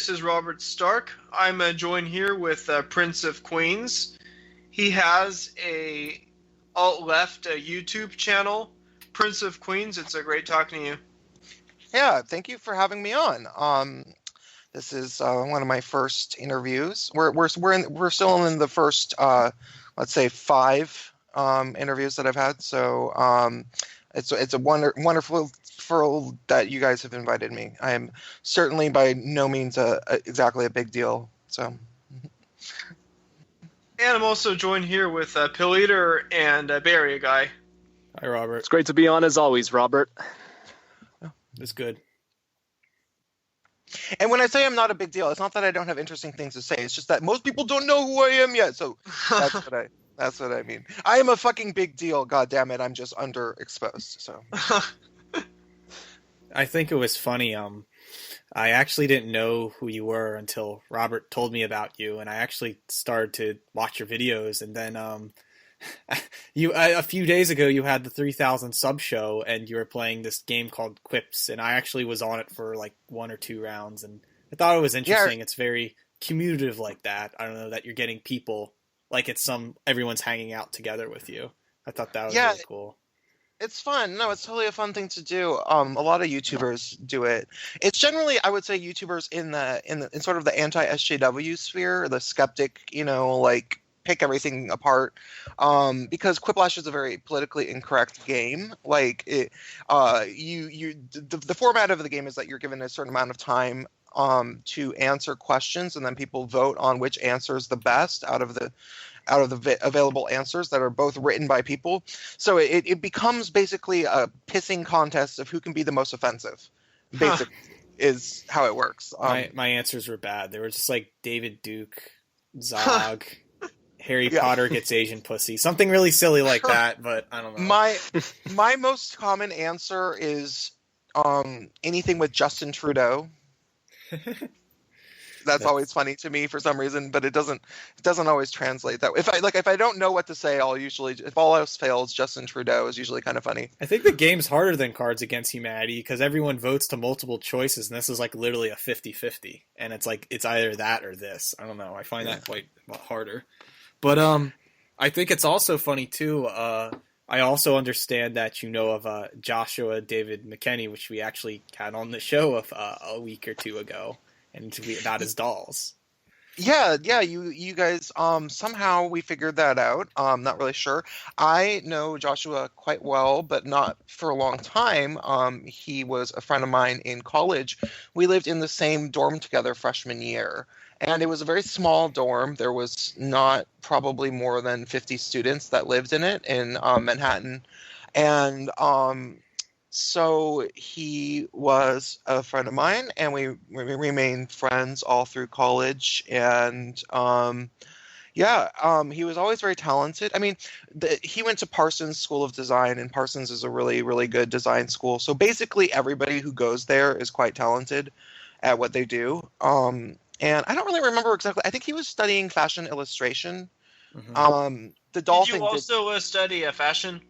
this is Robert Stark. I'm joined here with Prince of Queens. He has a alt-left YouTube channel, Prince of Queens. It's a great talking to you. Yeah, thank you for having me on. This is one of my first interviews. We're still in the first let's say 5 interviews that I've had. So it's a wonderful that you guys have invited me. I am certainly by no means exactly a big deal. So. And I'm also joined here with Pilleater and Barry Guy. Hi, Robert. It's great to be on as always, Robert. It's good. And when I say I'm not a big deal, it's not that I don't have interesting things to say. It's just that most people don't know who I am yet. So that's what I mean. I am a fucking big deal. God damn it. I'm just underexposed. So I think it was funny. I actually didn't know who you were until Robert told me about you, and I actually started to watch your videos. And then a few days ago you had the 3,000 sub show, and you were playing this game called Quips, and I actually was on it for like 1 or 2 rounds, and I thought it was interesting. Yeah. It's very commutative like that. I don't know, that you're getting people like everyone's hanging out together with you. I thought that was really cool. It's fun. No, it's totally a fun thing to do. A lot of YouTubers do it. It's generally, I would say, YouTubers in sort of the anti-SJW sphere, the skeptic, like pick everything apart. Because Quiplash is a very politically incorrect game. Like the format of the game is that you're given a certain amount of time to answer questions, and then people vote on which answer is the best out of the available answers that are both written by people. So it becomes basically a pissing contest of who can be the most offensive. Basically, is how it works. My answers were bad. They were just like David Duke, Zog, Harry Potter gets Asian pussy, something really silly like that. But I don't know. My most common answer is anything with Justin Trudeau. That's always funny to me for some reason, but it doesn't always translate that way. If I don't know what to say, if all else fails, Justin Trudeau is usually kind of funny. I think the game's harder than Cards Against Humanity because everyone votes to multiple choices, and this is like literally a 50-50, and it's like it's either that or this. I don't know. I find that quite a lot harder. But I think it's also funny too. I also understand that you know of Joshua David McKenney, which we actually had on the show a week or 2 ago. And about his dolls. Yeah, you guys, somehow we figured that out. Not really sure. I know Joshua quite well, but not for a long time. He was a friend of mine in college. We lived in the same dorm together freshman year. And it was a very small dorm. There was not probably more than 50 students that lived in it in Manhattan. And so he was a friend of mine, and we remained friends all through college. And he was always very talented. I mean, he went to Parsons School of Design, and Parsons is a really, really good design school. So basically everybody who goes there is quite talented at what they do. And I don't really remember exactly. I think he was studying fashion illustration. Mm-hmm. The doll Did you also study fashion?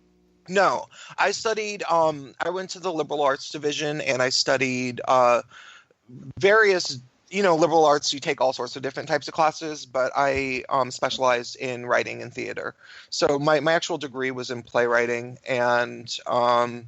No, I studied, I went to the liberal arts division, and I studied various, liberal arts. You take all sorts of different types of classes, but I specialized in writing and theater. So my actual degree was in playwriting, and I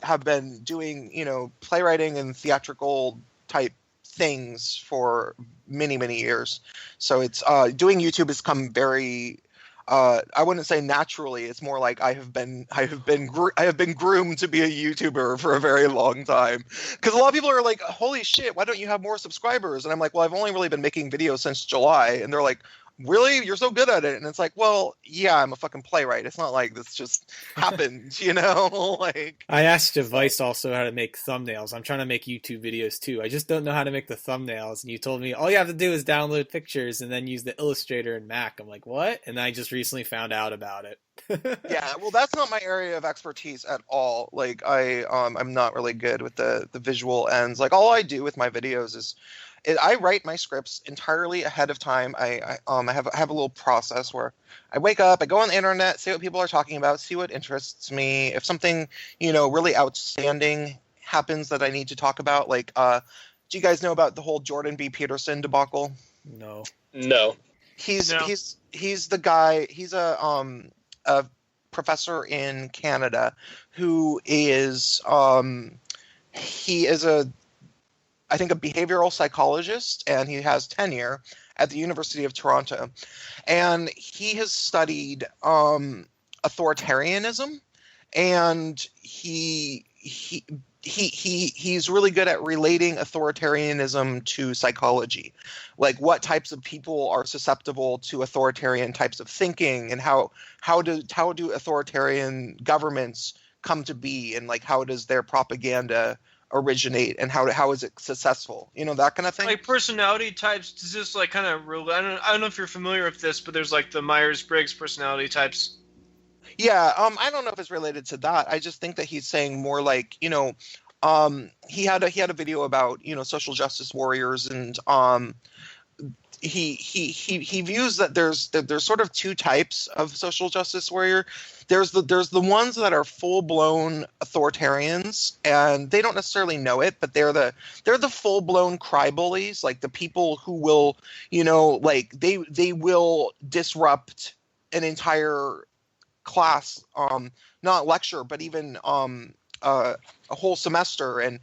have been doing, playwriting and theatrical type things for many, many years. So it's doing YouTube has come very... I wouldn't say naturally. It's more like I have been groomed to be a YouTuber for a very long time. Because a lot of people are like, "Holy shit, why don't you have more subscribers?" And I'm like, "Well, I've only really been making videos since July." And they're like, "Really? You're so good at it?" And it's like, "Well, yeah, I'm a fucking playwright. It's not like this just happened, Like, I asked Device also how to make thumbnails. I'm trying to make YouTube videos too. I just don't know how to make the thumbnails. And you told me all you have to do is download pictures and then use the Illustrator in Mac. I'm like, what? And I just recently found out about it. Yeah, well, that's not my area of expertise at all. Like, I'm not really good with the visual ends. Like, all I do with my videos is I write my scripts entirely ahead of time. I have a little process where I wake up, I go on the internet, see what people are talking about, see what interests me. If something, really outstanding happens that I need to talk about. Like, do you guys know about the whole Jordan B. Peterson debacle? No. No. He's No. he's the guy. He's a professor in Canada who is he is I think a behavioral psychologist, and he has tenure at the University of Toronto, and he has studied authoritarianism, and he's really good at relating authoritarianism to psychology, like what types of people are susceptible to authoritarian types of thinking, and how do authoritarian governments come to be, and like how does their propaganda originate, and how is it successful, that kind of thing. Like personality types, does this like kind of I don't know if you're familiar with this, but there's like the Myers-Briggs personality types. Yeah, I don't know if it's related to that. I just think that he's saying more like, he had a video about, social justice warriors, and he views that there's sort of two types of social justice warrior. There's the ones that are full blown authoritarians, and they don't necessarily know it, but they're the full blown cry bullies, like the people who will, like they will disrupt an entire class, not lecture, but even a whole semester, and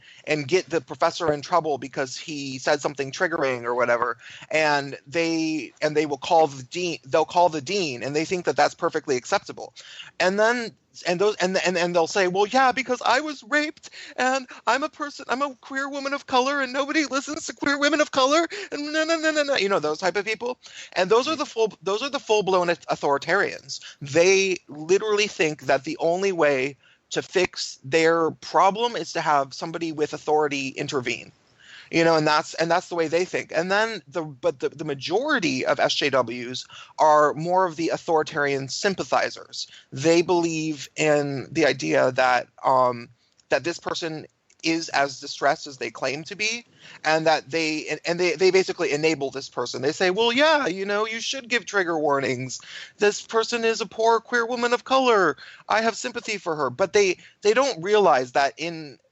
get the professor in trouble because he said something triggering or whatever, and they will call the dean. They'll call the dean, and they think that that's perfectly acceptable, and they'll say, well, yeah, because I was raped, and I'm a queer woman of color, and nobody listens to queer women of color, and no, those type of people, and those are the full blown authoritarians. They literally think that the only way to fix their problem is to have somebody with authority intervene, and that's the way they think. And then the majority of SJWs are more of the authoritarian sympathizers. They believe in the idea that that this person is as distressed as they claim to be, and that they basically enable this person. They say, well, yeah, you should give trigger warnings. This person is a poor queer woman of color. I have sympathy for her. But they don't realize that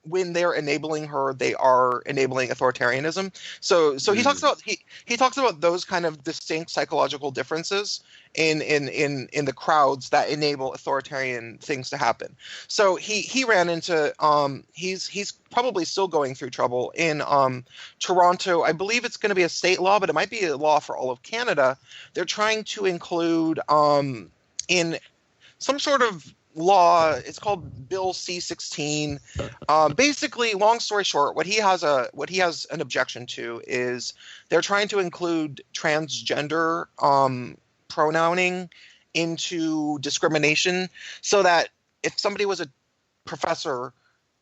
when they're enabling her, they are enabling authoritarianism. So he talks about those kind of distinct psychological differences in the crowds that enable authoritarian things to happen. So he ran into he's probably still going through trouble in Toronto. I believe it's going to be a state law, but it might be a law for all of Canada. They're trying to include in some sort of law. It's called Bill C-16. Basically, long story short, what he has an objection to is they're trying to include transgender pronouncing into discrimination, so that if somebody was a professor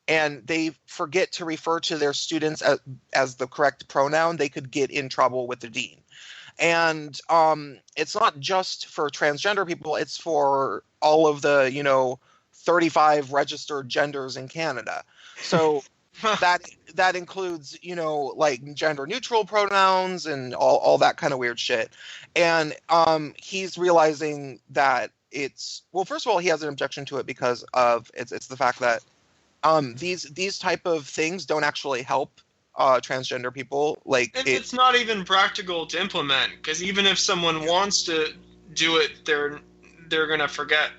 and they forget to refer to their students as the correct pronoun, they could get in trouble with the dean. And it's not just for transgender people, it's for all of the 35 registered genders in Canada. So that includes like gender neutral pronouns and all that kind of weird shit. And he's realizing that first of all, he has an objection to it because of it's the fact that these type of things don't actually help transgender people. Like, it's not even practical to implement, because even if someone wants to do it, they're gonna forget.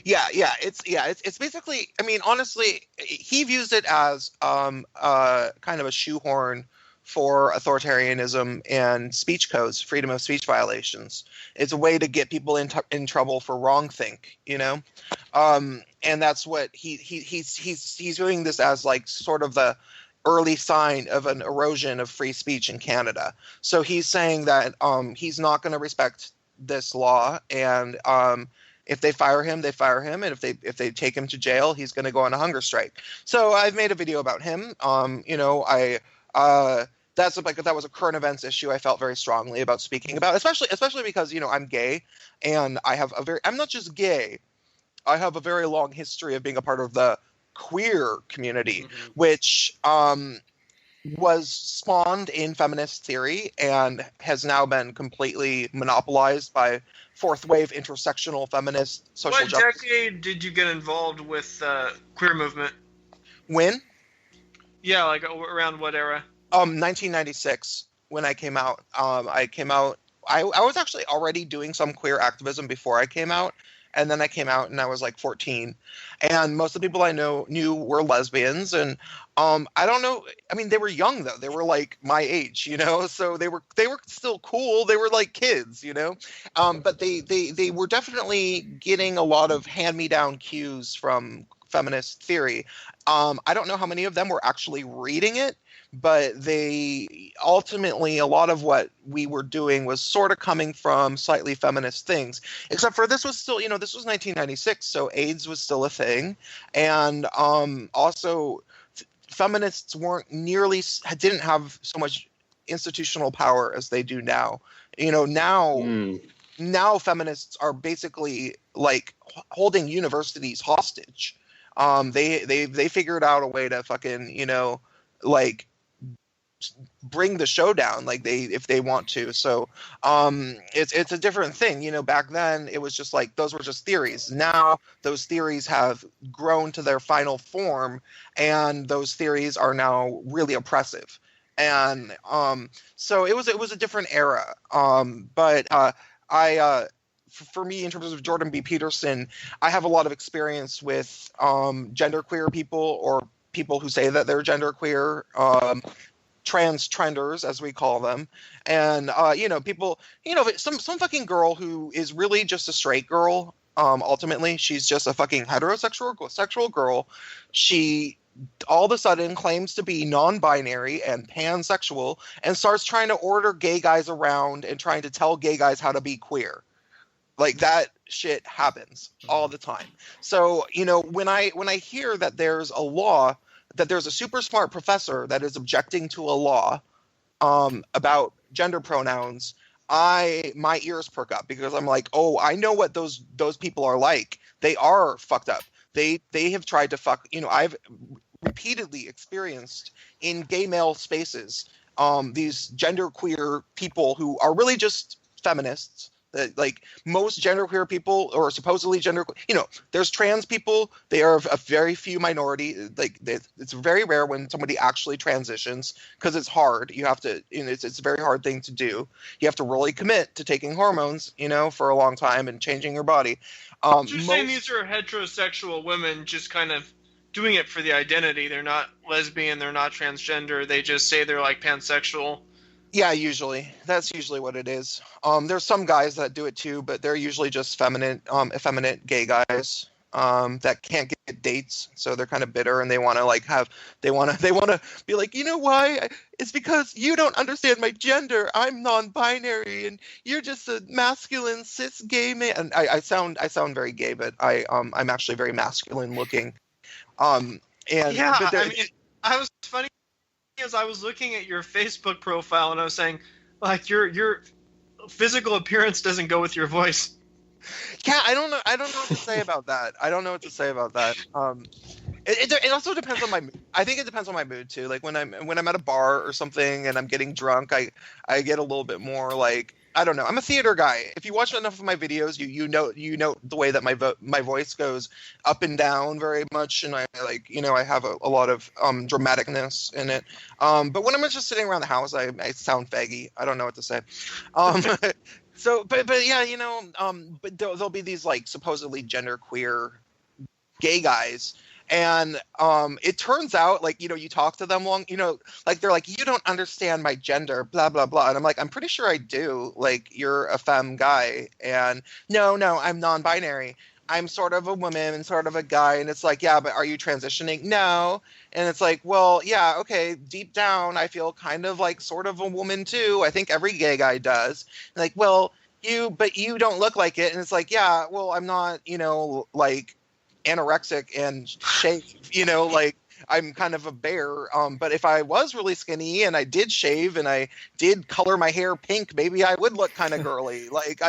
It's basically, I mean, honestly, he views it as kind of a shoehorn for authoritarianism and speech codes, freedom of speech violations. It's a way to get people in trouble for wrongthink, and that's what he's viewing this as, like, sort of the early sign of an erosion of free speech in Canada. So he's saying that he's not going to respect this law, and if they fire him, they fire him, and if they take him to jail, he's going to go on a hunger strike. So I've made a video about him. That was a current events issue I felt very strongly about speaking about, especially because I'm gay, and I'm not just gay. I have a very long history of being a part of the queer community, which was spawned in feminist theory and has now been completely monopolized by fourth wave intersectional feminist social justice. What decade did you get involved with queer movement? When? Yeah, like around what era? 1996 when I came out. I came out. I was actually already doing some queer activism before I came out, and then I came out and I was like 14, and most of the people I knew were lesbians, and I don't know. I mean, they were young though. They were like my age, so they were still cool. They were like kids. But they were definitely getting a lot of hand-me-down cues from feminist theory. I don't know how many of them were actually reading it, but they ultimately, a lot of what we were doing was sort of coming from slightly feminist things, except for this was still, this was 1996, so AIDS was still a thing. And also feminists didn't have so much institutional power as they do now. Now feminists are basically like holding universities hostage. They figured out a way to fucking, like bring the show down, like if they want to. So it's a different thing. Back then it was just like those were just theories. Now those theories have grown to their final form, and those theories are now really oppressive. And so it was a different era. But for me, in terms of Jordan B. Peterson, I have a lot of experience with genderqueer people, or people who say that they're genderqueer, trans trenders, as we call them. And people, some fucking girl who is really just a straight girl. Ultimately, she's just a fucking heterosexual girl. She all of a sudden claims to be non-binary and pansexual, and starts trying to order gay guys around and trying to tell gay guys how to be queer. Like, that shit happens all the time. So, when I hear that there's a law, that there's a super smart professor that is objecting to a law about gender pronouns, my ears perk up, because I'm like, oh, I know what those people are like. They are fucked up. They have tried to fuck. I've repeatedly experienced in gay male spaces these genderqueer people who are really just feminists. Like most genderqueer people, or supposedly there's trans people. They are a very few minority. Like, it's very rare when somebody actually transitions, because it's hard. You have to, it's a very hard thing to do. You have to really commit to taking hormones, for a long time, and changing your body. So you're saying these are heterosexual women just kind of doing it for the identity. They're not lesbian. They're not transgender. They just say they're like pansexual. Yeah, usually. That's usually what it is. There's some guys that do it too, but they're usually just effeminate gay guys that can't get dates, so they're kind of bitter, and they want to they want to be like, why? It's because you don't understand my gender. I'm non-binary, and you're just a masculine cis gay man. And I sound very gay, but I'm actually very masculine looking. Yeah, I was funny. As I was looking at your Facebook profile, and I was saying, like, your physical appearance doesn't go with your voice. Yeah, I don't know what to say about that. It also depends on my mood. I think it depends on my mood too. Like when I'm at a bar or something and I'm getting drunk, I get a little bit more like, I don't know. I'm a theater guy. If you watch enough of my videos, you know the way that my voice goes up and down very much, and I have a lot of dramaticness in it. But when I'm just sitting around the house, I sound faggy. I don't know what to say. So, but yeah, but there'll be these like supposedly genderqueer gay guys. And it turns out, like, you talk to them long, like, they're like, you don't understand my gender, blah, blah, blah. And I'm like, I'm pretty sure I do. Like, you're a femme guy. And no, I'm non-binary. I'm sort of a woman and sort of a guy. And it's like, yeah, but are you transitioning? No. And it's like, well, yeah, okay. Deep down, I feel kind of like sort of a woman too. I think every gay guy does. And like, well, but you don't look like it. And it's like, yeah, well, I'm not, like, anorexic and shave, like, I'm kind of a bear. But if I was really skinny and I did shave and I did color my hair pink, maybe I would look kind of girly. Like,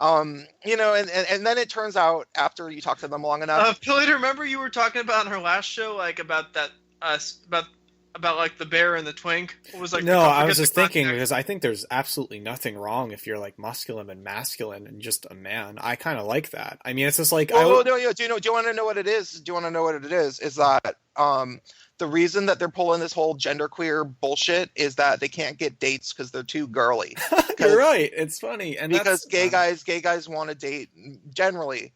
and then it turns out, after you talk to them long enough. Pilleater, remember you were talking about in our last show, like, about that about about like the bear and the twink? What was like No, the, I was forget the just thinking context. because I think there's absolutely nothing wrong if you're like muscular and masculine and just a man. I kind of like that. I mean, it's just like Well, no, yeah. Do you want to know what it is? Do you want to know what it is? Is that the reason that they're pulling this whole genderqueer bullshit is that they can't get dates because they're too girly. You're right. It's funny, and Because that's gay guys want to date generally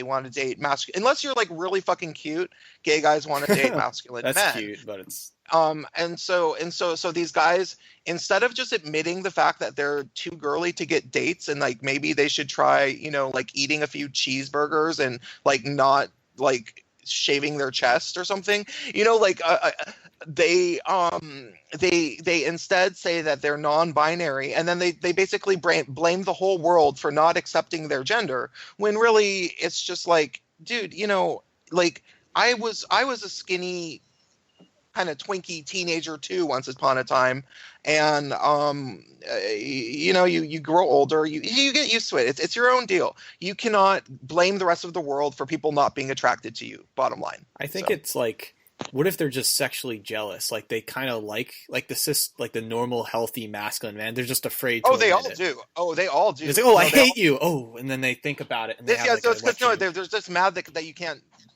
want to date masculine. Unless you're like really fucking cute, gay guys want to date masculine that's men. cute, but it's And so these guys, instead of just admitting the fact that they're too girly to get dates and like maybe they should try, like eating a few cheeseburgers and like not like shaving their chest or something, they instead say that they're non-binary, and then they basically blame the whole world for not accepting their gender, when really it's just like, dude, like I was a skinny kind of twinky teenager too once upon a time, and you grow older, you get used to it. It's your own deal. You cannot blame the rest of the world for people not being attracted to you, bottom line. I think it's like, what if they're just sexually jealous? Like they kind of like the normal healthy masculine man. They're just afraid to they all admit it. do. They all do. It's like, I hate you. Oh, and then they think about it and they have it's because they're just mad that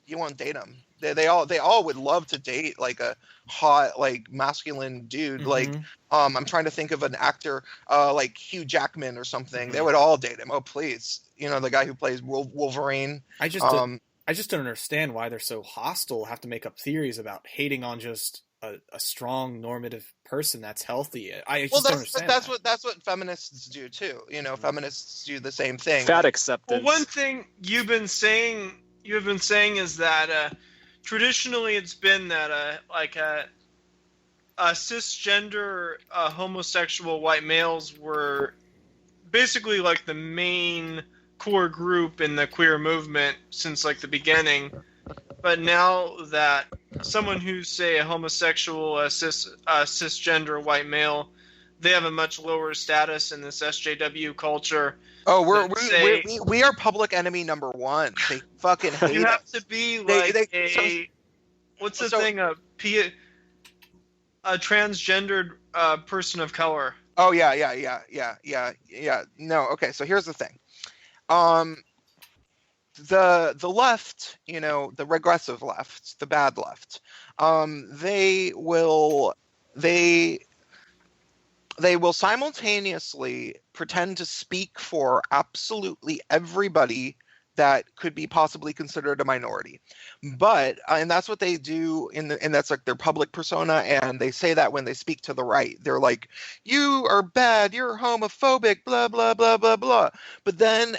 you won't date them. They all would love to date like a hot like masculine dude. Mm-hmm. Like I'm trying to think of an actor like Hugh Jackman or something. Mm-hmm. They would all date him. Oh please, the guy who plays Wolverine. I just don't understand why they're so hostile. Have to make up theories about hating on just a strong normative person that's healthy. I just don't understand. That's what feminists do too. Feminists do the same thing. Fat acceptance. Well, one thing you have been saying is that traditionally it's been that like a cisgender homosexual white males were basically like the main core group in the queer movement since like the beginning, but now that someone who's say a homosexual cisgender white male, they have a much lower status in this SJW culture. Oh, we are public enemy number one. They fucking hate us. You have to be like what's the thing? A transgendered person of color. Oh yeah. No, okay. So here's the thing. The left, the regressive left, the bad left, they will simultaneously pretend to speak for absolutely everybody that could be possibly considered a minority. But and that's what they do and that's like their public persona, and they say that when they speak to the right. They're like, you are bad, you're homophobic, blah blah blah blah blah. But then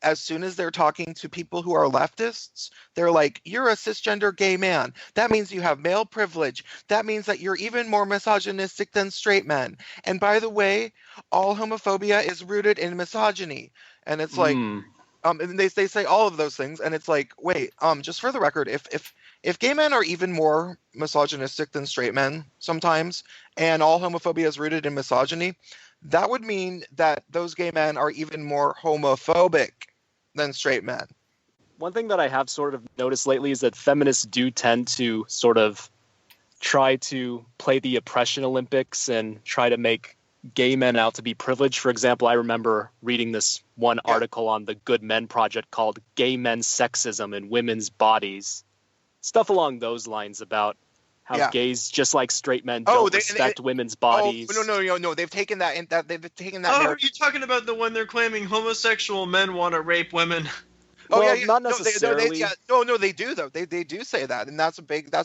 as soon as they're talking to people who are leftists, they're like, you're a cisgender gay man. That means you have male privilege. That means that you're even more misogynistic than straight men. And by the way, all homophobia is rooted in misogyny. And it's like, and they say all of those things. And it's like, wait, just for the record, if gay men are even more misogynistic than straight men sometimes, and all homophobia is rooted in misogyny, that would mean that those gay men are even more homophobic than straight men. One thing that I have sort of noticed lately is that feminists do tend to sort of try to play the oppression Olympics and try to make gay men out to be privileged. For example, I remember reading this one article on the Good Men Project called Gay Men's Sexism in Women's Bodies. Stuff along those lines about how gays, just like straight men, don't respect women's bodies. Oh, no. They've taken that. They've taken that. Oh, are you talking about the one they're claiming homosexual men want to rape women? Not necessarily. They do though. They do say that, and that's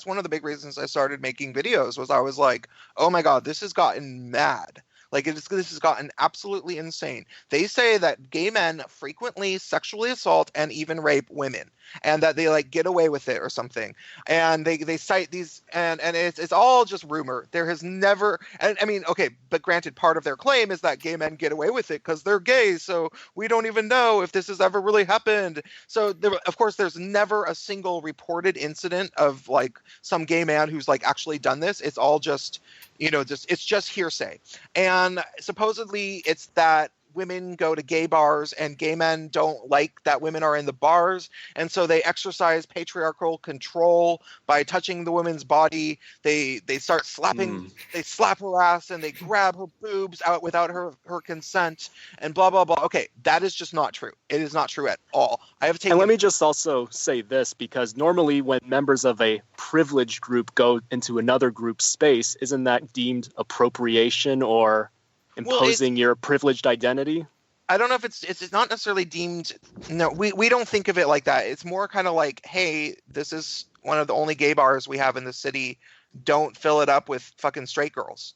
one of the big reasons I started making videos. Was I was like, oh my god, this has gotten mad. Like this has gotten absolutely insane. They say that gay men frequently sexually assault and even rape women, and that they like get away with it or something. And they cite these, and it's all just rumor. There has never, and I mean, okay, but granted, part of their claim is that gay men get away with it because they're gay, so we don't even know if this has ever really happened. So of course, there's never a single reported incident of like some gay man who's like actually done this. It's all just it's just hearsay. And supposedly it's that women go to gay bars and gay men don't like that women are in the bars, and so they exercise patriarchal control by touching the woman's body. They start slapping, they slap her ass and they grab her boobs out without her consent and blah blah blah. Okay, that is just not true. It is not true at all. I have taken. And let me just also say this, because normally when members of a privileged group go into another group's space, isn't that deemed appropriation or imposing your privileged identity? I don't know if it's not necessarily deemed. No, we don't think of it like that. It's more kind of like, hey, this is one of the only gay bars we have in the city. Don't fill it up with fucking straight girls.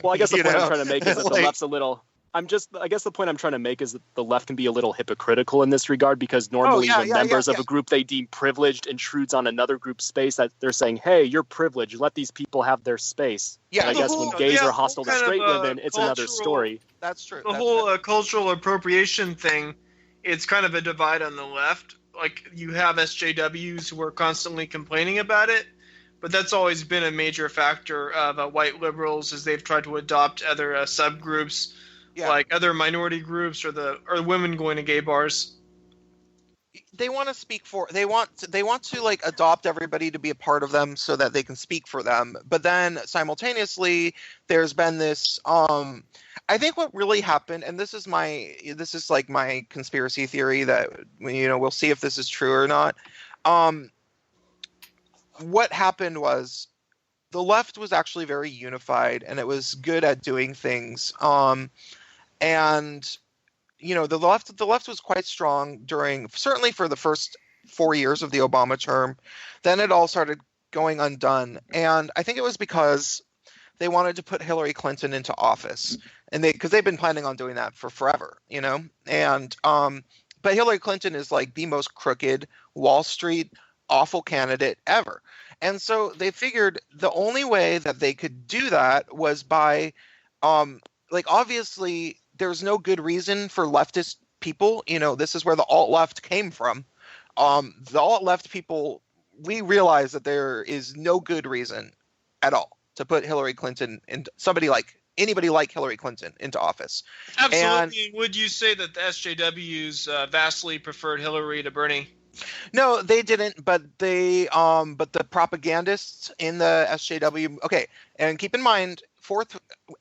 Well, I guess the point I'm trying to make is that the left's a little. I guess the point I'm trying to make is that the left can be a little hypocritical in this regard, because normally when members of a group they deem privileged intrudes on another group's space, that they're saying, hey, you're privileged, let these people have their space. Yeah, and I guess when gays are hostile to straight women, it's another story. That's true. The whole cultural appropriation thing, it's kind of a divide on the left. Like, you have SJWs who are constantly complaining about it, but that's always been a major factor of white liberals, as they've tried to adopt other subgroups. Yeah. Like other minority groups or women going to gay bars. They want to speak for. They want to like adopt everybody to be a part of them so that they can speak for them. But then simultaneously, there's been this. I think what really happened, and this is like my conspiracy theory that we'll see if this is true or not. What happened was the left was actually very unified and it was good at doing things. And the left was quite strong certainly for the first 4 years of the Obama term. Then it all started going undone, and I think it was because they wanted to put Hillary Clinton into office, and because they've been planning on doing that for forever, And but Hillary Clinton is like the most crooked Wall Street awful candidate ever, and so they figured the only way that they could do that was by obviously. There's no good reason for leftist people. This is where the alt-left came from. The alt-left people, we realize that there is no good reason at all to put Hillary Clinton and anybody like Hillary Clinton into office. Absolutely. And would you say that the SJWs vastly preferred Hillary to Bernie? No, they didn't, but the propagandists in the SJW. Okay, and keep in mind,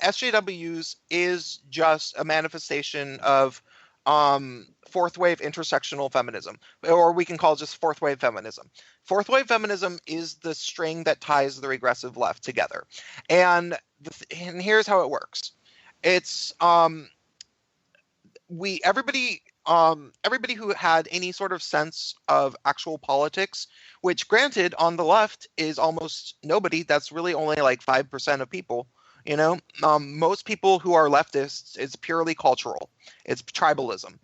SJWs is just a manifestation of fourth wave intersectional feminism, or we can call it just fourth wave feminism. Fourth wave feminism is the string that ties the regressive left together, and here's how it works. It's everybody who had any sort of sense of actual politics, which granted on the left is almost nobody. That's really only like 5% of people. Most people who are leftists, it's purely cultural. It's tribalism.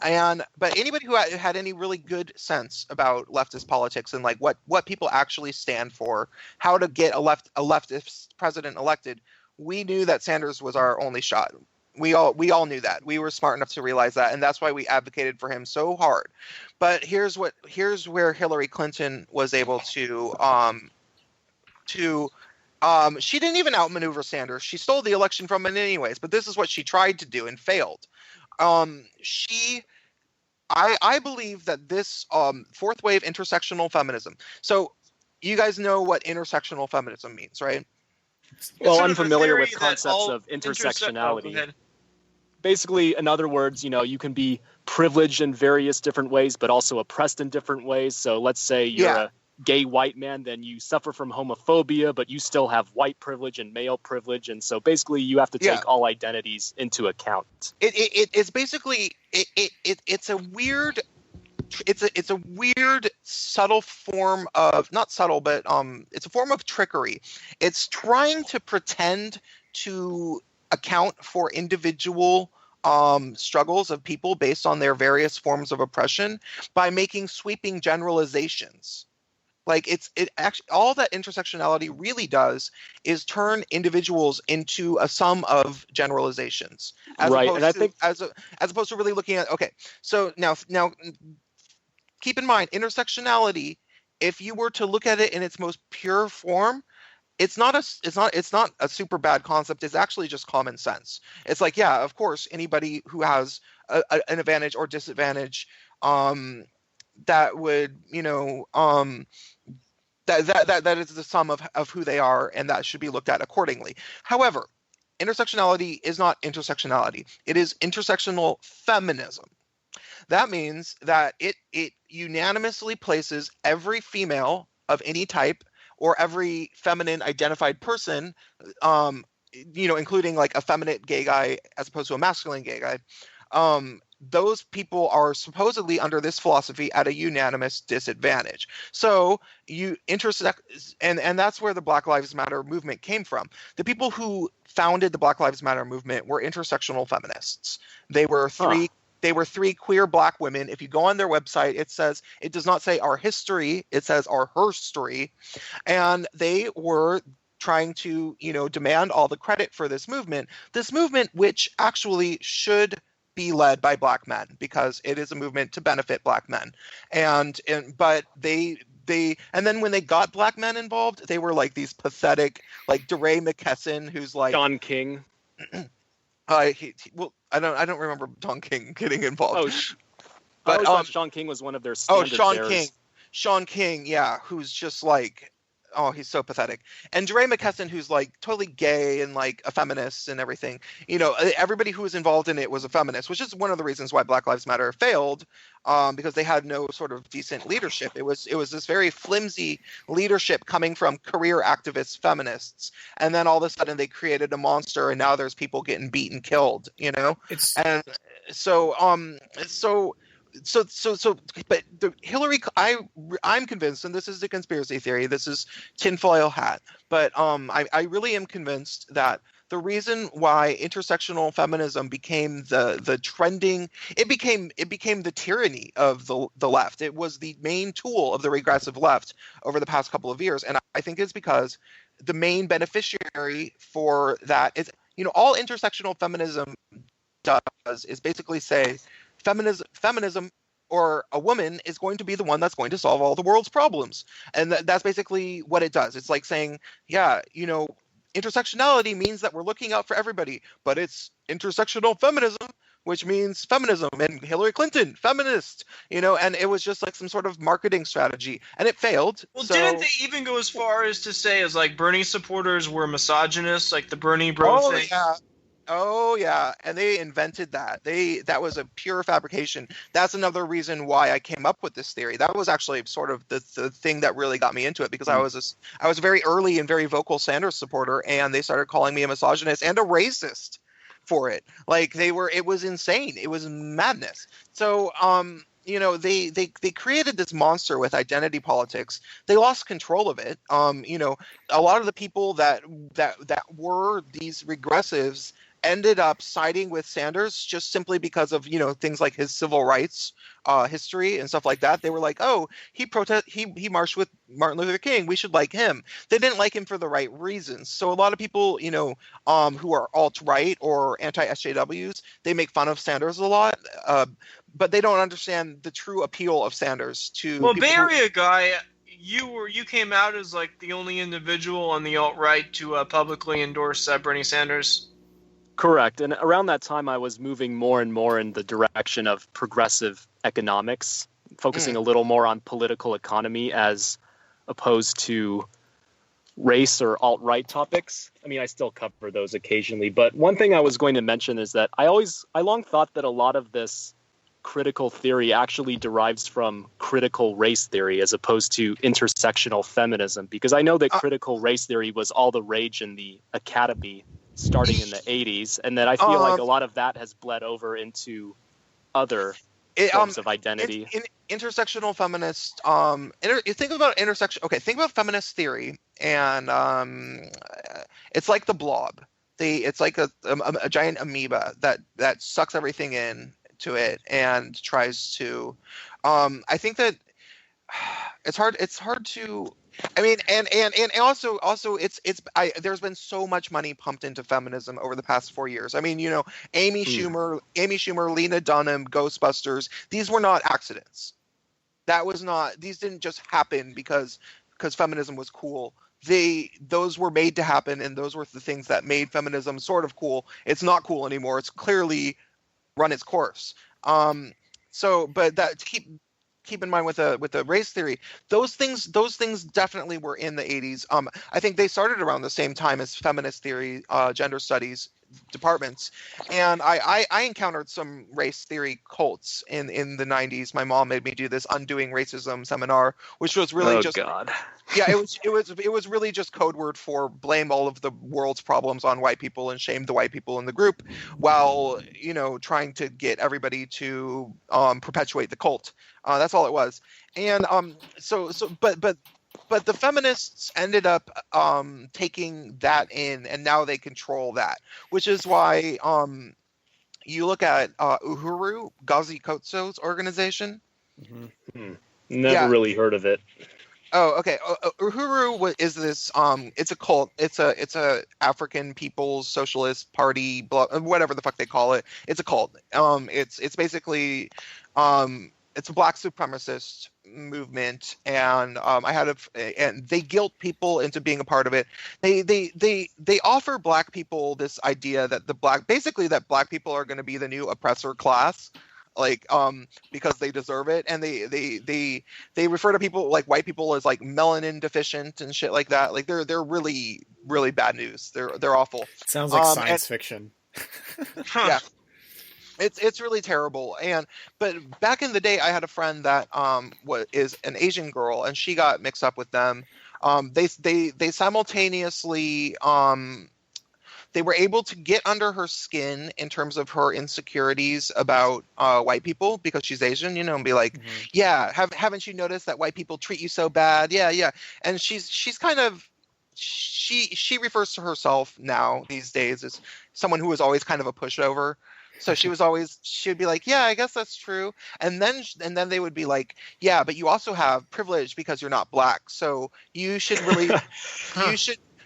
But anybody who had any really good sense about leftist politics and like what people actually stand for, how to get a leftist president elected, we knew that Sanders was our only shot. We all knew that. We were smart enough to realize that, and that's why we advocated for him so hard. But here's where Hillary Clinton was able to she didn't even outmaneuver Sanders. She stole the election from him anyways, but this is what she tried to do and failed. I believe that this fourth wave intersectional feminism. So you guys know what intersectional feminism means, right? Well, I'm familiar with concepts of intersectionality. Basically, in other words, you can be privileged in various different ways, but also oppressed in different ways. So let's say you're a gay white man, then you suffer from homophobia, but you still have white privilege and male privilege, and so basically you have to take all identities into account. It's basically it's a weird subtle form of, not subtle, but it's a form of trickery. It's trying to pretend to account for individual struggles of people based on their various forms of oppression by making sweeping generalizations. Like it actually, all that intersectionality really does is turn individuals into a sum of generalizations. Right, and I think as opposed to really looking at, okay, so now keep in mind intersectionality. If you were to look at it in its most pure form, it's not a super bad concept. It's actually just common sense. It's like, yeah, of course, anybody who has an advantage or disadvantage, that would, that is the sum of who they are, and that should be looked at accordingly. However, intersectionality is not intersectionality. It is intersectional feminism. That means that it unanimously places every female of any type or every feminine identified person, including like a feminine gay guy as opposed to a masculine gay guy. Those people are supposedly under this philosophy at a unanimous disadvantage. So you intersect, and that's where the Black Lives Matter movement came from. The people who founded the Black Lives Matter movement were intersectional feminists. They were three. They were three queer Black women. If you go on their website, it does not say our history, it says our herstory. And they were trying to, demand all the credit for this movement. This movement, which actually should be led by Black men, because it is a movement to benefit Black men. But and then when they got Black men involved, they were like these pathetic, like DeRay McKesson, who's like John King. I don't remember Don King getting involved. I always thought Sean King was one of their standard bearers. Sean King, yeah, who's just like, oh, he's so pathetic. And DeRay McKesson, who's like totally gay and like a feminist and everything. Everybody who was involved in it was a feminist, which is one of the reasons why Black Lives Matter failed, because they had no sort of decent leadership. It was this very flimsy leadership coming from career activist feminists, and then all of a sudden they created a monster, and now there's people getting beat and killed. But Hillary, I'm convinced, and this is a conspiracy theory, this is tinfoil hat, but I really am convinced that the reason why intersectional feminism became the trending, it became the tyranny of the left. It was the main tool of the regressive left over the past couple of years, and I think it's because the main beneficiary for that is, all intersectional feminism does is basically say, feminism or a woman is going to be the one that's going to solve all the world's problems. And that's basically what it does. It's like saying, yeah, intersectionality means that we're looking out for everybody, but it's intersectional feminism, which means feminism, and Hillary Clinton, feminist, and it was just like some sort of marketing strategy, and it failed. Well, didn't they even go as far as to say as like Bernie supporters were misogynists, like the Bernie bro thing? Yeah. Oh yeah, and they invented that. That was a pure fabrication. That's another reason why I came up with this theory. That was actually sort of the thing that really got me into it, because I was a very early and very vocal Sanders supporter, and they started calling me a misogynist and a racist for it. Like it was insane. It was madness. So they created this monster with identity politics. They lost control of it. A lot of the people that were these regressives ended up siding with Sanders just simply because of things like his civil rights history and stuff like that. They were like, oh, he marched with Martin Luther King, we should like him. They didn't like him for the right reasons. So a lot of people who are alt-right or anti-SJWs, they make fun of Sanders a lot, but they don't understand the true appeal of Sanders to Bay Area guy. You came out as like the only individual on the alt-right to publicly endorse Bernie Sanders. Correct. And around that time, I was moving more and more in the direction of progressive economics, focusing a little more on political economy as opposed to race or alt-right topics. I mean, I still cover those occasionally. But one thing I was going to mention is that I long thought that a lot of this critical theory actually derives from critical race theory as opposed to intersectional feminism, because I know that critical race theory was all the rage in the academy starting in the 80s, and then I feel like a lot of that has bled over into other forms of identity. Intersectional feminist, think about feminist theory, and it's like the blob. It's like a giant amoeba that sucks everything in to it and tries to. I think that it's hard to. I mean, and also there's been so much money pumped into feminism over the past 4 years. I mean, Amy Schumer, Lena Dunham, Ghostbusters. These were not accidents. These didn't just happen because feminism was cool. those were made to happen, and those were the things that made feminism sort of cool. It's not cool anymore. It's clearly run its course. But that keep in mind with the race theory, those things definitely were in the 80s. I think they started around the same time as feminist theory, gender studies departments, and I encountered some race theory cults in the 90s. My mom made me do this Undoing Racism seminar, which was really God. Yeah, it was really just code word for blame all of the world's problems on white people and shame the white people in the group, while trying to get everybody to perpetuate the cult. That's all it was. And but the feminists ended up taking that in, and now they control that, which is why you look at Uhuru, Gazi Kotso's organization. Mm-hmm. Never really heard of it. Oh, okay. Uhuru is this. It's a cult. It's a African People's Socialist Party, whatever the fuck they call it. It's a cult. It's basically, it's a black supremacist movement, and and they guilt people into being a part of it. They offer black people this idea that basically that black people are going to be the new oppressor class. Because they deserve it, and they refer to people like white people as like melanin deficient and shit like that. Like they're really, really bad news. They're awful. Sounds like science fiction. Yeah, it's really terrible. But back in the day, I had a friend that is an Asian girl, and she got mixed up with them. They simultaneously they were able to get under her skin in terms of her insecurities about white people because she's Asian, and be like, Mm-hmm. yeah, haven't you noticed that white people treat you so bad? Yeah. And she's kind of, she refers to herself now these days as someone who was always kind of a pushover. So she would be like, yeah, I guess that's true. And then they would be like, yeah, but you also have privilege because you're not black. So you should really,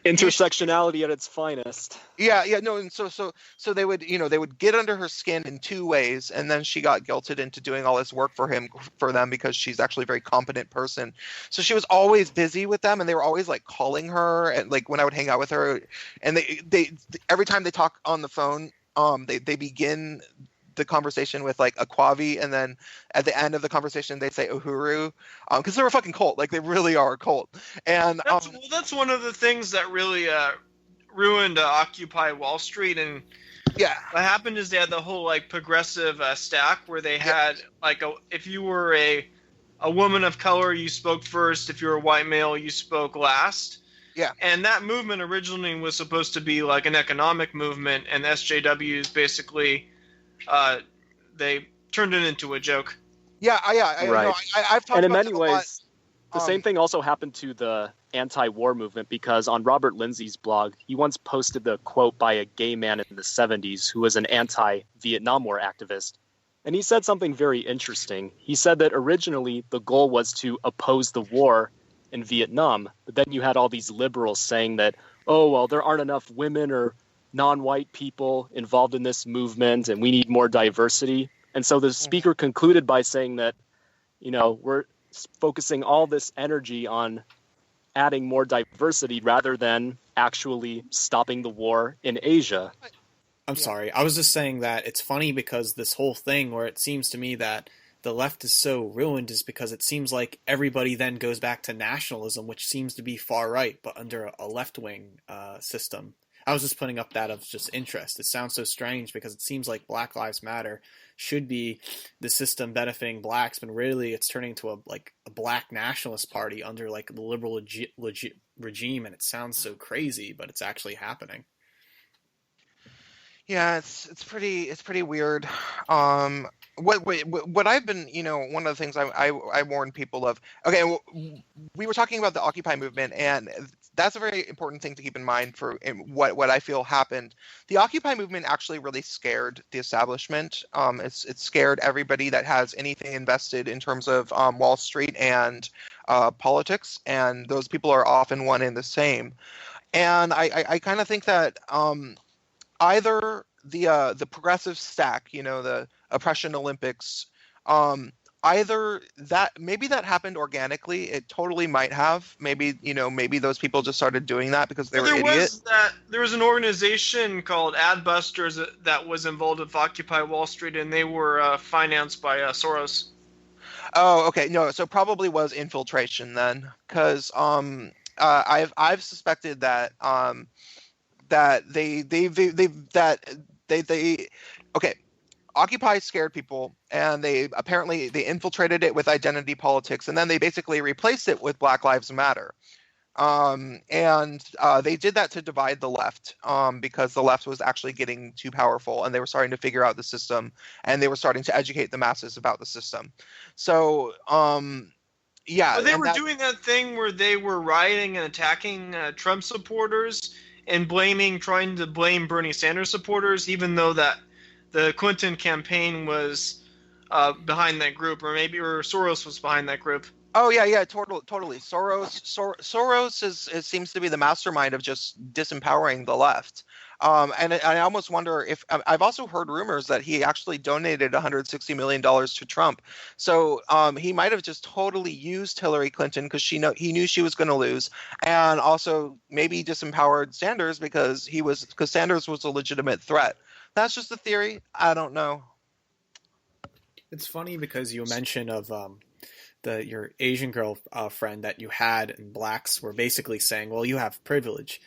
intersectionality at its finest. Yeah, no, and so they would get under her skin in two ways, and then she got guilted into doing all this work for them because she's actually a very competent person. So she was always busy with them, and they were always like calling her, and like when I would hang out with her, and they every time they talk on the phone, they begin the conversation with like Akwavi, and then at the end of the conversation they say Uhuru, because they're a fucking cult. Like they really are a cult. And that's one of the things that really ruined Occupy Wall Street. And yeah, what happened is they had the whole like progressive stack where they had like if you were a woman of color, you spoke first. If you were a white male, you spoke last. Yeah. And that movement originally was supposed to be like an economic movement, and SJWs basically they turned it into a joke. Yeah. Right. No, I've talked and in about many that a lot. ways, the same thing also happened to the anti-war movement, because on Robert Lindsay's blog, he once posted the quote by a gay man in the 70s who was an anti-Vietnam War activist. And he said something very interesting. He said that originally the goal was to oppose the war in Vietnam, but then you had all these liberals saying that, oh, well, there aren't enough women or non-white people involved in this movement, and we need more diversity. And so the speaker concluded by saying that, we're focusing all this energy on adding more diversity rather than actually stopping the war in Asia. I'm sorry. I was just saying that it's funny because this whole thing where it seems to me that the left is so ruined is because it seems like everybody then goes back to nationalism, which seems to be far right, but under a left-wing system. I was just putting up that of just interest. It sounds so strange because it seems like Black Lives Matter should be the system benefiting blacks, but really it's turning into a black nationalist party under like the liberal regime, and it sounds so crazy, but it's actually happening. Yeah, it's pretty weird. What I've been, one of the things I warn people of. Okay, we were talking about the Occupy movement, and that's a very important thing to keep in mind for what I feel happened. The Occupy movement actually really scared the establishment. It scared everybody that has anything invested in terms of Wall Street and politics, and those people are often one and the same. And I kind of think that either the progressive stack, the oppression Olympics, either that, maybe that happened organically. It totally might have. Maybe, maybe those people just started doing that because they Well, were idiot. there was an organization called Adbusters that was involved with Occupy Wall Street, and they were financed by Soros. Oh, okay. No, so probably was infiltration then, because I've suspected that that they okay. Occupy scared people, and they infiltrated it with identity politics, and then they basically replaced it with Black Lives Matter. And they did that to divide the left, because the left was actually getting too powerful, and they were starting to figure out the system, and they were starting to educate the masses about the system. So, yeah. But they were doing that thing where they were rioting and attacking Trump supporters and trying to blame Bernie Sanders supporters, even though that the Clinton campaign was behind that group, or Soros was behind that group. Oh yeah, totally. Soros seems to be the mastermind of just disempowering the left. And I almost wonder if I've also heard rumors that he actually donated $160 million to Trump. So he might have just totally used Hillary Clinton because he knew she was going to lose, and also maybe disempowered Sanders because Sanders was a legitimate threat. That's just a theory. I don't know. It's funny because you mentioned of your Asian girl friend that you had, and blacks were basically saying, well, you have privilege.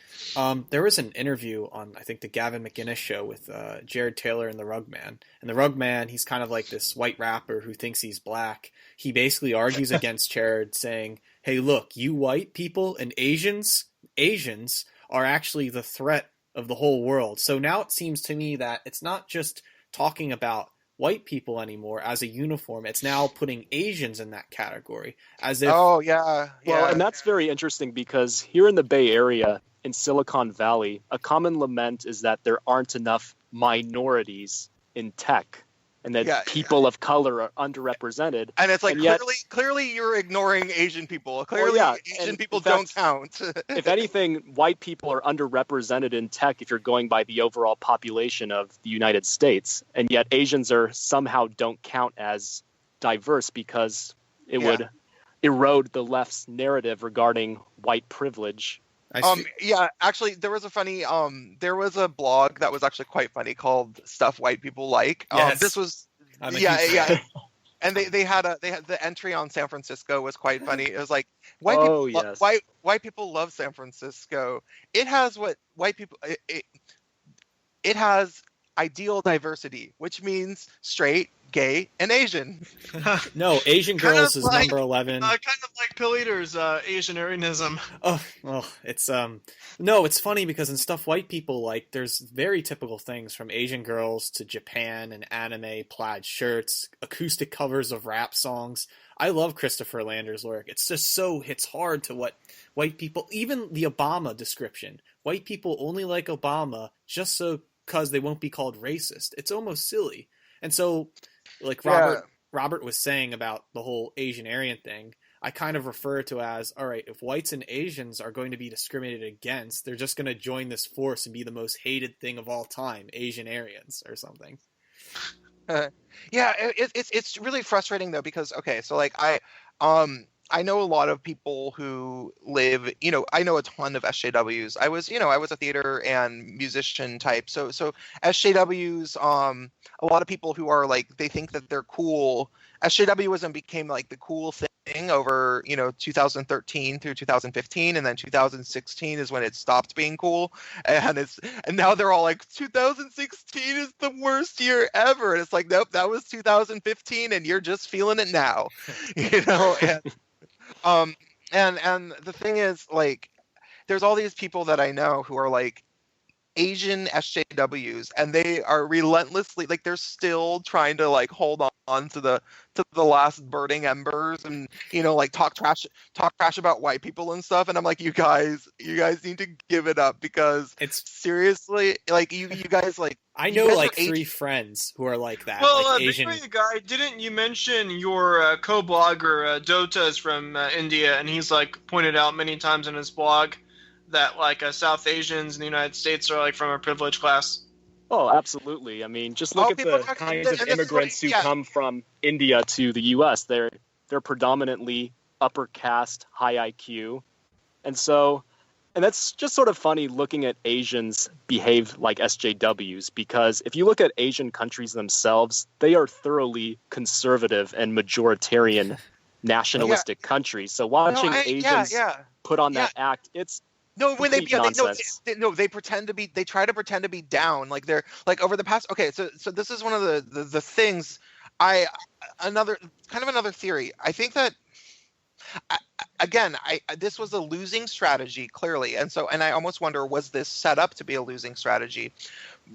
There was an interview on, I think, the Gavin McInnes show with Jared Taylor and the Rugman. And the Rugman, he's kind of like this white rapper who thinks he's black. He basically argues against Jared, saying, hey, look, you white people and Asians are actually the threat of the whole world. So now it seems to me that it's not just talking about white people anymore as a uniform. It's now putting Asians in that category as if... Oh, yeah. Well, and that's very interesting because here in the Bay Area, in Silicon Valley, a common lament is that there aren't enough minorities in tech, and that people of color are underrepresented. And it's like, clearly you're ignoring Asian people. Clearly, Asian people don't count. If anything, white people are underrepresented in tech if you're going by the overall population of the United States. And yet Asians somehow don't count as diverse because it would erode the left's narrative regarding white privilege. Actually, there was a blog that was actually quite funny called Stuff White People Like. Yes. This was and they had the entry on San Francisco was quite funny. It was like white people love San Francisco. It has what white people it has ideal diversity, which means straight, gay, and Asian. No, Asian girls is number 11. Kind of like Pilleater's Asianarianism. Oh, well, it's no, it's funny because in Stuff White People Like, there's very typical things from Asian girls to Japan and anime, plaid shirts, acoustic covers of rap songs. I love Christopher Lander's lyric. It's just so hits hard to what white people, even the Obama description. White people only like Obama just so because they won't be called racist. It's almost silly. And so, like Robert was saying about the whole Asian Aryan thing, I kind of refer to as, all right, if whites and Asians are going to be discriminated against, they're just going to join this force and be the most hated thing of all time, Asian Aryans or something. It's really frustrating though because so like I know a lot of people who live, I know a ton of SJWs. I was a theater and musician type. So SJWs, a lot of people who are like, they think that they're cool. SJWism became like the cool thing over, 2013 through 2015. And then 2016 is when it stopped being cool. And now they're all like, 2016 is the worst year ever. And it's like, nope, that was 2015 and you're just feeling it now, and the thing is, like, there's all these people that I know who are like Asian SJWs, and they are relentlessly like they're still trying to like hold on to the last burning embers, and like talk trash about white people and stuff. And I'm like, you guys need to give it up because it's seriously like you guys like. I know like three friends who are like that. Well, like Asian guy, didn't you mention your co-blogger Dota is from India, and he's like pointed out many times in his blog that like South Asians in the United States are like from a privileged class. Oh, absolutely. I mean, just Oh, look at people the talking, kinds of and this is what, immigrants who yeah. come from India to the U.S. They're predominantly upper caste, high IQ, and that's just sort of funny looking at Asians behave like SJWs, because if you look at Asian countries themselves, they are thoroughly conservative and majoritarian nationalistic countries. So watching Asians put on yeah. that act, it's No, when they, complete nonsense. they pretend to be, they try to pretend to be down, like they're like over the past. Okay, so this is one of the things. Another theory. I think that again, this was a losing strategy clearly, and I almost wonder, was this set up to be a losing strategy?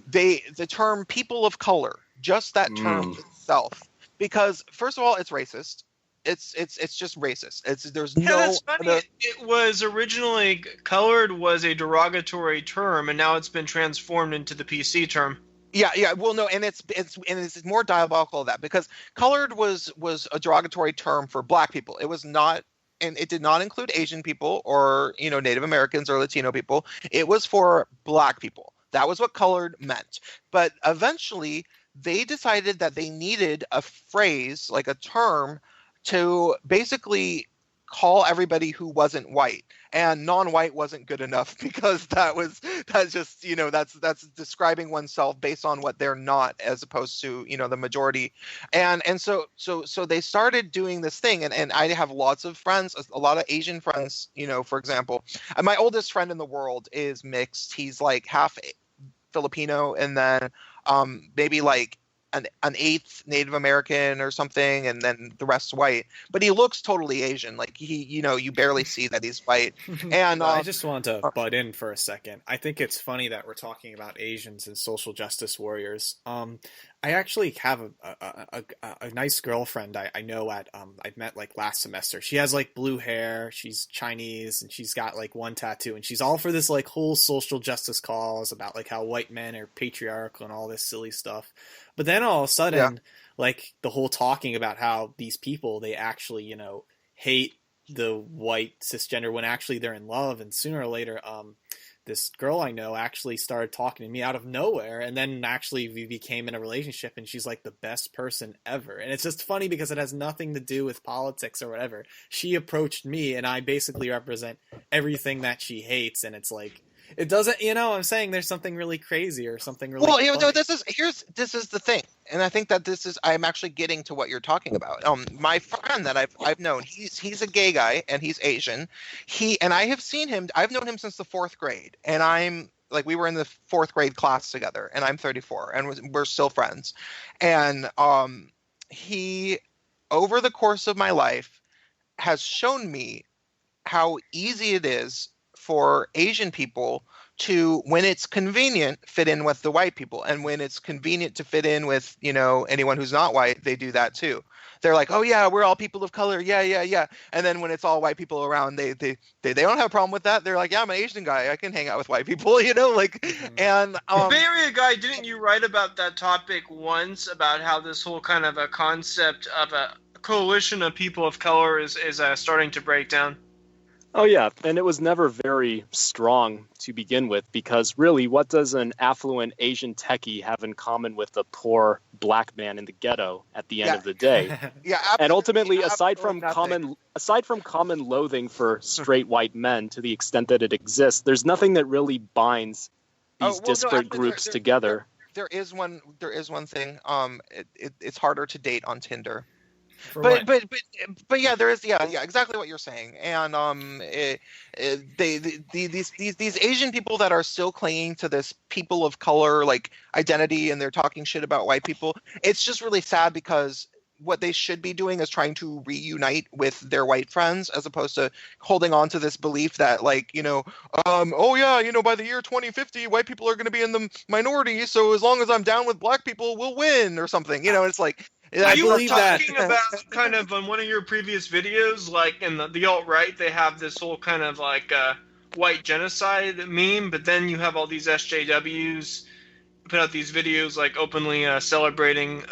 The term "people of color," just that term itself, because first of all, it's racist. It's just racist. There's Yeah, no. that's funny. It was originally colored was a derogatory term, and now it's been transformed into the PC term. Yeah. Well, no, and it's more diabolical than that, because colored was a derogatory term for black people. It was not, and it did not include Asian people or Native Americans or Latino people. It was for black people. That was what colored meant. But eventually, they decided that they needed a phrase, like a term, to basically call everybody who wasn't white, and non-white wasn't good enough, because that's describing oneself based on what they're not, as opposed to the majority. And so they started doing this thing, and I have lots of friends, a lot of Asian friends, for example. My oldest friend in the world is mixed. He's like half Filipino, and then maybe like an eighth Native American or something, and then the rest white. But he looks totally Asian. Like you barely see that he's white. And I just want to butt in for a second. I think it's funny that we're talking about Asians and social justice warriors. I actually have a nice girlfriend I know I've met like last semester. She has like blue hair, she's Chinese, and she's got like one tattoo, and she's all for this like whole social justice cause about like how white men are patriarchal and all this silly stuff. But then all of a sudden, like the whole talking about how these people, they actually, hate the white cisgender when actually they're in love. And sooner or later, this girl I know actually started talking to me out of nowhere, and then actually we became in a relationship, and she's like the best person ever. And it's just funny because it has nothing to do with politics or whatever. She approached me, and I basically represent everything that she hates, and it's like, it doesn't, I'm saying there's something really crazy or something really funny. This is the thing, and I think that I'm actually getting to what you're talking about. My friend that I've known, he's a gay guy, and he's Asian. I have seen him. I've known him since the 4th grade, and I'm like, we were in the 4th grade class together, and I'm 34, and we're still friends. And he, over the course of my life, has shown me how easy it is for Asian people to, when it's convenient, fit in with the white people, and when it's convenient to fit in with anyone who's not white, they do that too. They're like, oh yeah, we're all people of color, yeah, and then when it's all white people around, they don't have a problem with that. They're like, yeah, I'm an Asian guy, I can hang out with white people, And Bay Area guy, didn't you write about that topic once, about how this whole kind of a concept of a coalition of people of color is starting to break down? Oh, yeah, and it was never very strong to begin with, because really, what does an affluent Asian techie have in common with a poor black man in the ghetto at the end of the day? Yeah, absolutely. And ultimately, aside from common loathing for straight white men, to the extent that it exists, there's nothing that really binds these disparate groups together. There is one thing. It's harder to date on Tinder. But yeah, there is exactly what you're saying. And these Asian people that are still clinging to this people of color like identity, and they're talking shit about white people. It's just really sad, because what they should be doing is trying to reunite with their white friends, as opposed to holding on to this belief that by the year 2050, white people are going to be in the minority. So as long as I'm down with black people, we'll win or something. It's like. Yeah, you were talking about kind of on one of your previous videos, like in the alt-right, they have this whole kind of like white genocide meme, but then you have all these SJWs put out these videos like openly celebrating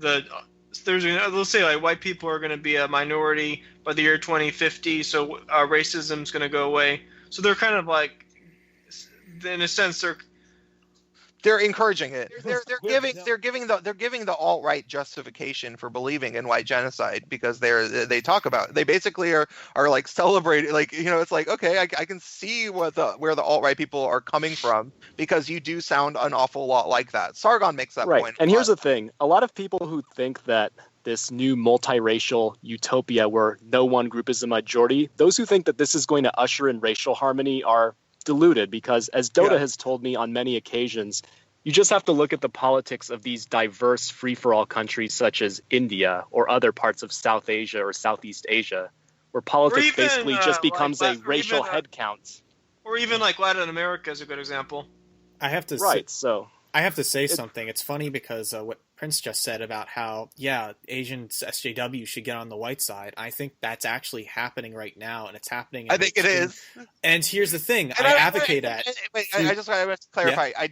let's say like white people are going to be a minority by the year 2050, so racism's going to go away. So they're kind of like, in a sense, They're encouraging it. They're giving the alt-right justification for believing in white genocide because they talk about it. They basically are like celebrating, like, you know, it's like, okay, I can see where the alt-right people are coming from because you do sound an awful lot like that. Sargon makes that right. point. And here's the thing: a lot of people who think that this new multiracial utopia where no one group is a majority, those who think that this is going to usher in racial harmony are deluded, because as Dota has told me on many occasions, you just have to look at the politics of these diverse free-for-all countries such as India or other parts of South Asia or Southeast Asia, where politics even, basically just becomes like, a racial head count. Or even like Latin America is a good example. I have to say something. It's funny because what Prince just said about how, Asian SJW should get on the white side. I think that's actually happening right now, and it's happening. I think it is. And here's the thing: I advocate that. I just want to clarify. Yeah.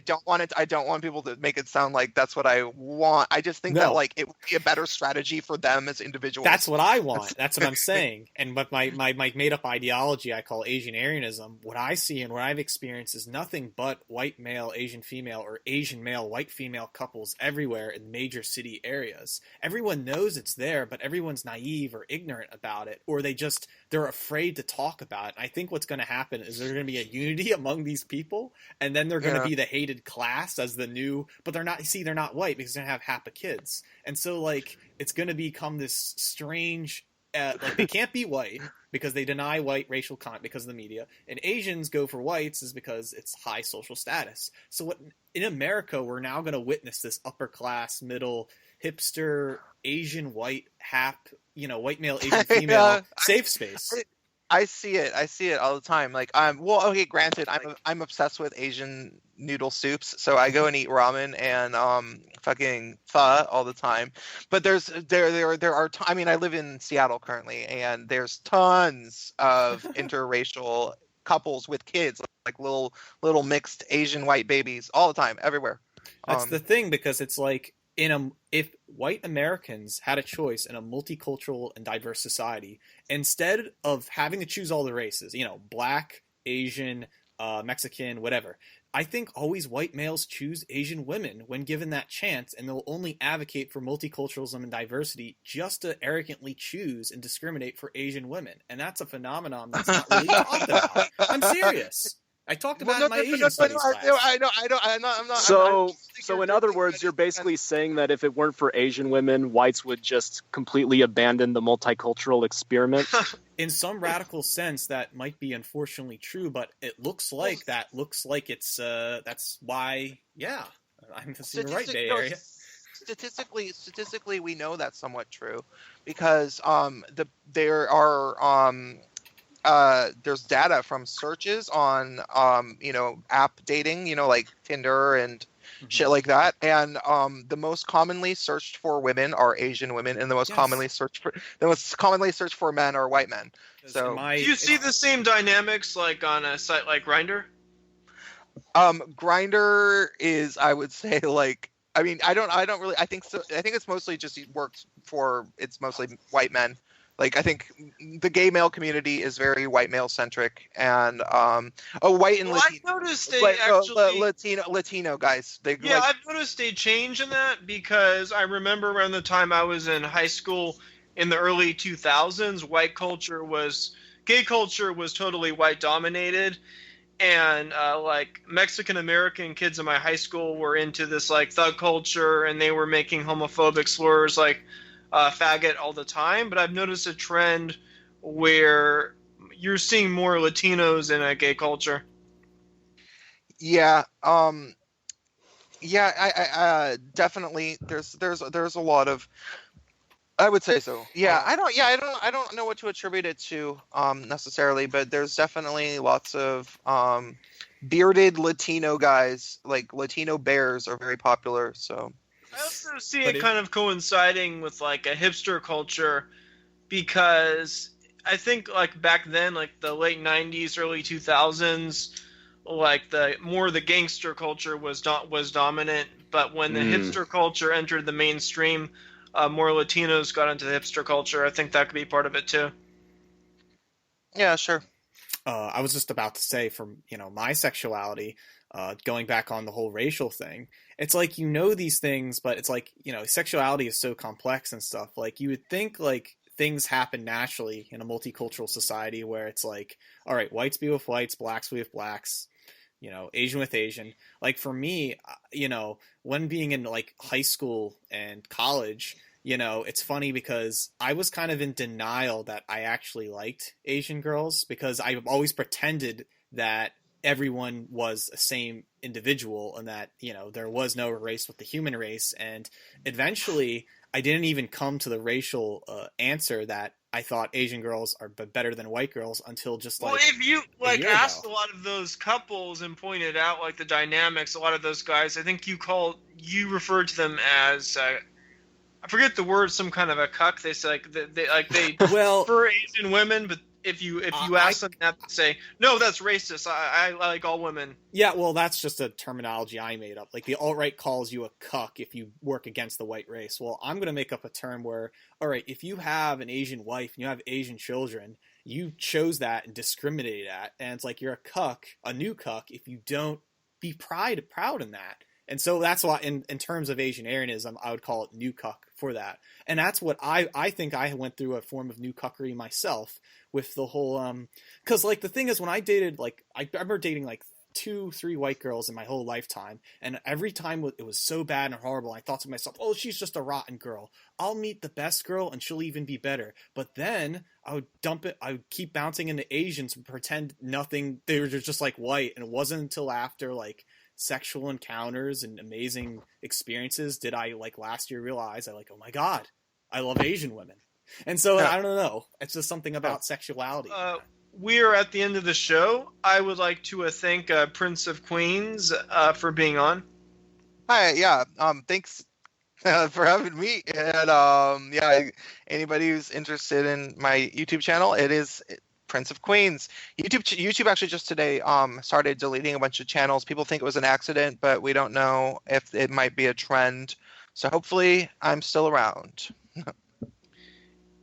I don't want people to make it sound like that's what I want. I just think that like it would be a better strategy for them as individuals. That's what I want. That's what I'm saying. And but my made up ideology I call Asian Aryanism. What I see and what I've experienced is nothing but white male, Asian female, or Asian male, white female couples everywhere in major city areas. Everyone knows it's there, but everyone's naive or ignorant about it, or they're afraid to talk about it. I think what's going to happen is there's going to be a unity among these people, and then they're going to be the hated class as the new, but they're not white because they don't have HAPA kids. And so like it's going to become this strange like they can't be white because they deny white racial content because of the media, and Asians go for whites is because it's high social status. So what in America we're now going to witness this upper class, middle, hipster, Asian white white male, Asian female safe space. I see it all the time. Like granted, I'm obsessed with Asian noodle soups, so I go and eat ramen and fucking pho all the time. But there are I live in Seattle currently, and there's tons of interracial couples with kids, like little mixed Asian white babies all the time, everywhere. That's the thing, because it's like if white Americans had a choice in a multicultural and diverse society, instead of having to choose all the races, black, Asian, Mexican, whatever, I think always white males choose Asian women when given that chance, and they'll only advocate for multiculturalism and diversity just to arrogantly choose and discriminate for Asian women. And that's a phenomenon that's not really talked about. I'm serious. I talked about it in my Asian studies class. I'm not. So in other words, you're basically saying that if it weren't for Asian women, whites would just completely abandon the multicultural experiment? In some radical sense, that might be unfortunately true, but it looks like it's that's why. Yeah, you're right, Bay Area. Statistically, we know that's somewhat true, because there are there's data from searches on app dating, like Tinder and shit like that, and the most commonly searched for women are Asian women, and the most commonly searched for men are white men. So do you see the same dynamics like on a site like Grindr? Grindr is, I would say, like, I don't really, I think it's mostly just it's mostly white men. Like, I think the gay male community is very white male centric, and white and Latino. I've noticed Latino guys. I've noticed a change in that, because I remember around the time I was in high school in the early 2000s, gay culture was totally white dominated, and like Mexican American kids in my high school were into this like thug culture, and they were making homophobic slurs like faggot all the time. But I've noticed a trend where you're seeing more Latinos in a gay culture. Yeah, I definitely. There's a lot of. I would say so. Yeah, I don't know what to attribute it to necessarily, but there's definitely lots of bearded Latino guys, like Latino bears are very popular. So. I also see it kind of coinciding with like a hipster culture, because I think like back then, like the late 90s, early 2000s, like the gangster culture was dominant, but when the hipster culture entered the mainstream, more Latinos got into the hipster culture. I think that could be part of it too. Yeah, sure. I was just about to say, from my sexuality, going back on the whole racial thing, it's like these things, but it's like sexuality is so complex and stuff. Like you would think like things happen naturally in a multicultural society where it's like, all right, whites be with whites, blacks be with blacks, Asian with Asian. Like for me, when being in like high school and college, it's funny because I was kind of in denial that I actually liked Asian girls because I've always pretended that everyone was the same individual and that, there was no race with the human race. And eventually I didn't even come to the racial answer that I thought Asian girls are better than white girls until just like. Well, if you like asked a lot of those couples and pointed out like the dynamics, a lot of those guys, I think you referred to them as I forget the word, some kind of a cuck. They say they well, prefer Asian women, but if you ask them that, they say no, that's racist. I like all women. Yeah, well, that's just a terminology I made up. Like the alt-right calls you a cuck if you work against the white race. Well, I'm going to make up a term where, all right, if you have an Asian wife and you have Asian children, you chose that and discriminated at, and it's like you're a cuck, a new cuck, if you don't be proud in that. And so that's why, in terms of Asian Aryanism, I would call it new cuck for that. And that's what I think I went through a form of new cuckery myself with the whole, because like the thing is when I dated, like I remember dating like 2-3 white girls in my whole lifetime, and every time it was so bad and horrible, I thought to myself, oh, she's just a rotten girl. I'll meet the best girl and she'll even be better. But then I would I would keep bouncing into Asians and pretend nothing, they were just like white. And it wasn't until after like sexual encounters and amazing experiences did I like last year realize oh my god, I love Asian women. And so I don't know, it's just something about sexuality. We are at the end of the show. I would like to thank Prince of Queens for being on. Hi, yeah, thanks for having me. And anybody who's interested in my YouTube channel, it is Prince of Queens. YouTube actually just today started deleting a bunch of channels. People think it was an accident, but we don't know if it might be a trend. So hopefully I'm still around.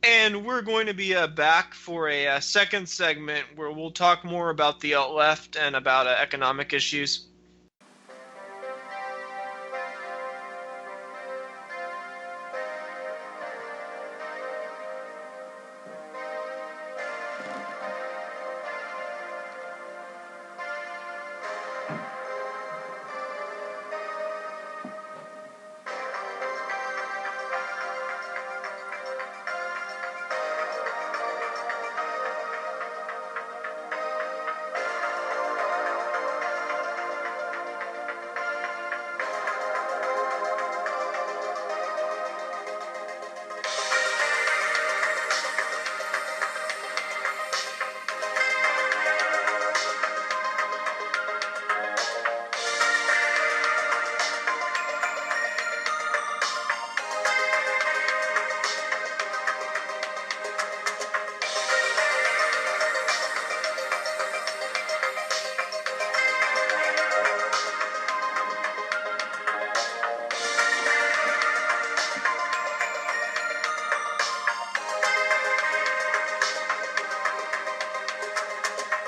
And we're going to be back for a second segment where we'll talk more about the alt-left and about economic issues.